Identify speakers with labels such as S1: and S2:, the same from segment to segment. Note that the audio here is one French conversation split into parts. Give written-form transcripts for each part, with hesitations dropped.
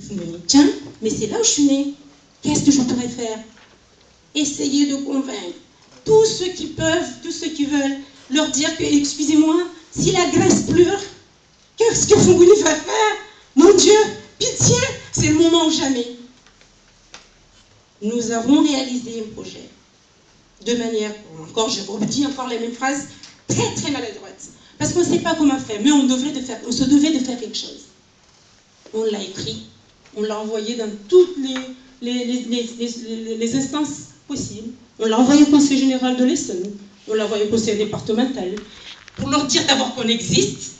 S1: Vous me dites, tiens, mais c'est là où je suis née. Qu'est-ce que je pourrais faire? Essayer de convaincre tous ceux qui peuvent, tous ceux qui veulent, leur dire que, excusez-moi, si la Grèce pleure, qu'est-ce que Fongoni va faire? Mon Dieu, pitié, c'est le moment ou jamais. Nous avons réalisé un projet de manière, encore, je redis encore les mêmes phrases, très très maladroite. Parce qu'on ne sait pas comment faire, mais on se devait de faire quelque chose. On l'a écrit, on l'a envoyé dans toutes les instances possibles. On l'a envoyé au conseil général de l'Essonne, on l'a envoyé au conseil départemental, pour leur dire d'abord qu'on existe,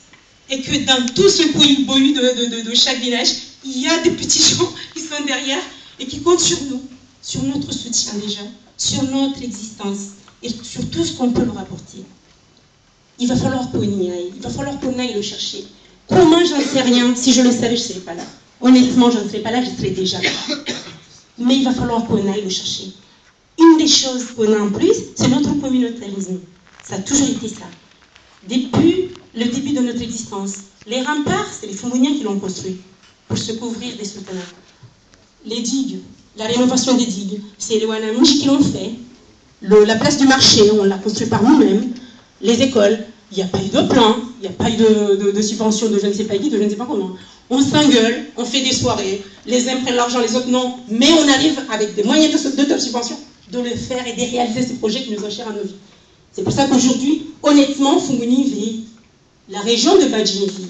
S1: et que dans tout ce boui de chaque village, il y a des petits gens qui sont derrière et qui comptent sur nous, sur notre soutien déjà, sur notre existence et sur tout ce qu'on peut leur apporter. Il va falloir qu'on y aille, il va falloir qu'on aille le chercher. Comment, j'en sais rien. Si je le savais, je ne serais pas là. Honnêtement, je ne serais pas là, je serais déjà là. Mais il va falloir qu'on aille le chercher. Une des choses qu'on a en plus, c'est notre communautarisme. Ça a toujours été ça. Depuis le début de notre existence, les remparts, c'est les Fongoniens qui l'ont construit pour se couvrir des sultanats. Les digues, la rénovation des digues, c'est les Wanamouchi qui l'ont fait. La place du marché, on l'a construit par nous-mêmes. Les écoles, il n'y a pas eu de plan, il n'y a pas eu de subvention de je ne sais pas qui, de je ne sais pas comment. On s'engueule, on fait des soirées, les uns prennent l'argent, les autres non, mais on arrive avec des moyens de subvention de le faire et de réaliser ces projets qui nous sont chers à nos vies. C'est pour ça qu'aujourd'hui, honnêtement, Fongoni vit, la région de Badjine vit.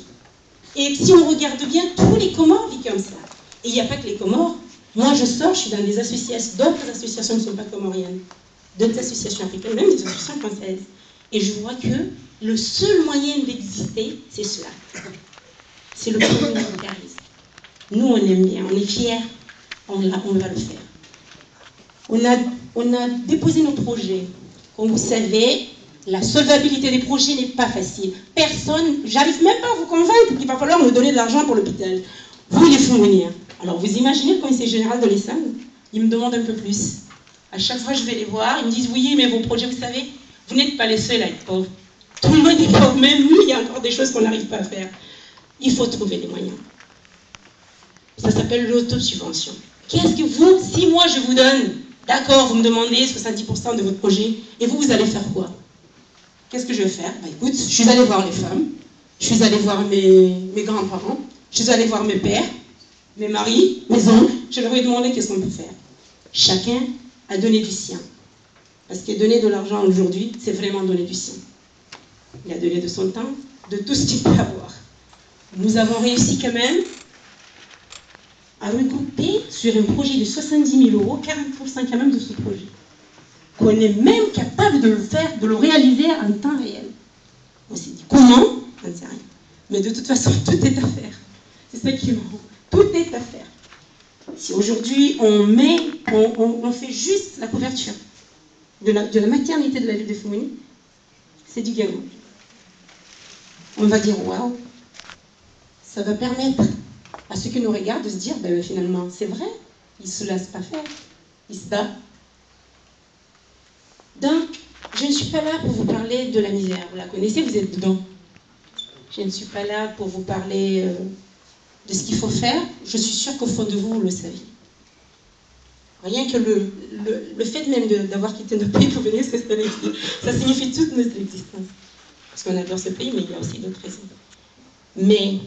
S1: Et si on regarde bien, tous les Comores vivent comme ça. Et il n'y a pas que les Comores. Moi, je sors, je suis dans des associations, d'autres associations ne sont pas comoriennes, d'autres associations africaines, même des associations françaises. Et je vois que le seul moyen d'exister, c'est cela. C'est le communautarisme. Nous, on aime bien, on est fiers, on va le faire. On a déposé nos projets. Comme vous savez, la solvabilité des projets n'est pas facile. Personne, j'arrive même pas à vous convaincre qu'il va falloir me donner de l'argent pour l'hôpital. Vous, les Fongoniens. Alors, vous imaginez le conseiller général de l'Essonne, il me demande un peu plus. À chaque fois, je vais les voir, ils me disent, oui, mais vos projets, vous savez, vous n'êtes pas les seuls à être pauvres. Tout le monde est pauvre, même nous, il y a encore des choses qu'on n'arrive pas à faire. Il faut trouver les moyens. Ça s'appelle l'autosubvention. Qu'est-ce que vous, si moi je vous donne, d'accord, vous me demandez 70% de votre projet, et vous allez faire quoi? Qu'est-ce que je vais faire? Bah, écoute, je suis allée voir les femmes, je suis allée voir mes grands-parents, je suis allée voir mes pères, mes maris, mes oncles, je leur ai demandé qu'est-ce qu'on peut faire. Chacun a donné du sien. Parce que donner de l'argent aujourd'hui, c'est vraiment donner du sien. Il a donné de son temps, de tout ce qu'il peut avoir. Nous avons réussi quand même à regrouper sur un projet de 70 000 €, 40% quand même de ce projet. Qu'on est même capable de le faire, de le réaliser en temps réel. On s'est dit, comment? On ne sait rien. Mais de toute façon, tout est à faire. C'est ça qui est marrant. Tout est à faire. Si aujourd'hui, on fait juste la couverture de la maternité de la ville de Fongoni, c'est du gamin. On va dire, waouh, ça va permettre à ceux qui nous regardent de se dire, ben, finalement, c'est vrai, ils ne se laissent pas faire, ils se battent. Donc, je ne suis pas là pour vous parler de la misère, vous la connaissez, vous êtes dedans. Je ne suis pas là pour vous parler de ce qu'il faut faire, je suis sûre qu'au fond de vous, vous le savez. Rien que le fait même d'avoir quitté notre pays pour venir s'installer ici, ça signifie toute notre existence. Parce qu'on adore ce pays, mais il y a aussi d'autres raisons. Mais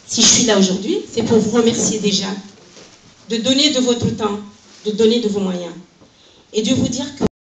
S1: si je suis là aujourd'hui, c'est pour vous remercier déjà de donner de votre temps, de donner de vos moyens. Et de vous dire que